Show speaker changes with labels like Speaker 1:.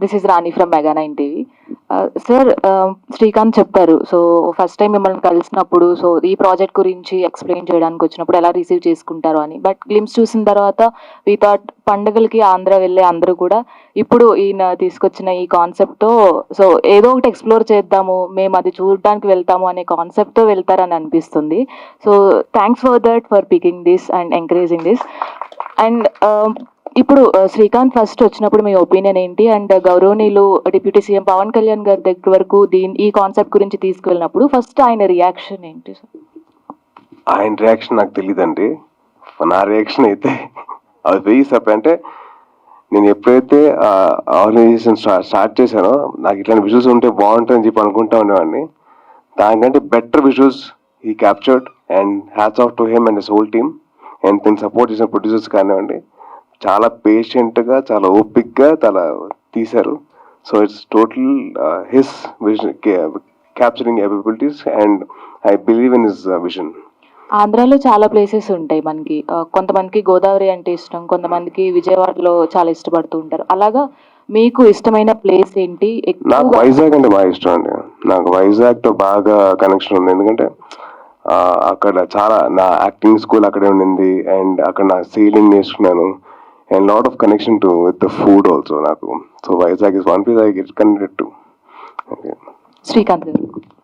Speaker 1: This is Rani from Mega 9 TV. Sir, Srikanth చెప్పారు. So first time మిమ్మల్ని కలిసినప్పుడు సో ఈ ప్రాజెక్ట్ గురించి ఎక్స్ప్లెయిన్ చేయడానికి వచ్చినప్పుడు ఎలా రిసీవ్ చేసుకుంటారో అని. బట్ గ్లిమ్స్ చూసిన తర్వాత వీ థాట్ పండగలకి ఆంధ్ర వెళ్ళే అందరూ కూడా ఇప్పుడు ఈయన తీసుకొచ్చిన ఈ కాన్సెప్ట్తో సో ఏదో ఒకటి ఎక్స్ప్లోర్ చేద్దాము, మేము అది చూడడానికి వెళ్తాము అనే కాన్సెప్ట్తో వెళ్తారని అనిపిస్తుంది. So thanks for that, for picking this and encouraging this. And ఇప్పుడు శ్రీకాంత్ ఫస్ట్ వచ్చినప్పుడు మీ ఒపీనియన్ ఏంటి? అండ్ గౌరవనీయులు డిప్యూటీ సీఎం పవన్ కళ్యాణ్ గారి దగ్గర వరకు ఈ కాన్సెప్ట్ గురించి తీసుకువెళ్ళినప్పుడు ఫస్ట్ ఆయన రియాక్షన్ ఏంటి సార్?
Speaker 2: ఆయన రియాక్షన్ నాకు తెలియదండి. నా రియాక్షన్ అయితే అది వెయ్యి సపరేట్. అంటే నేను ఎప్పుడైతే ఆర్గనైజేషన్ స్టార్ట్ చేశానో నాకు ఇట్లాంటి విజువల్స్ ఉంటే బాగుంటుందని చెప్పి అనుకుంటా ఉండేవాడిని. దానికంటే బెటర్ విజువల్స్ ఈ captured and hats off to him and his whole team. And దీన్ని సపోర్ట్ చేసిన ప్రొడ్యూసర్స్ కానివ్వండి, చాలా పేషెంట్గా, చాలా ఓపిక్గా చాలా తీశారు. So it's total his vision, capturing abilities, and I believe in his vision.
Speaker 1: ఆంధ్రాలో చాలా ప్లేసెస్ ఉంటాయి మనకి. కొంతమందికి గోదావరి అంటే ఇష్టం, కొంతమందికి విజయవాడలో చాలా ఇష్టపడుతూ ఉంటారు. అలాగా మీకు ఇష్టమైన ప్లేస్ ఏంటి?
Speaker 2: నాకు వైజాగ్ అంటే బాగా ఇష్టం అండి. నాకు వైజాగ్తో బాగా కనెక్షన్ ఉంది. ఎందుకంటే అక్కడ చాలా నా యాక్టింగ్ స్కూల్ అక్కడే ఉండింది, అండ్ అక్కడ నా సీలింగ్ నేర్చుకున్నాను, and lot of connection to with the food also నాకు. So Vizag is one place I get connected to.
Speaker 1: Srikanth గారు.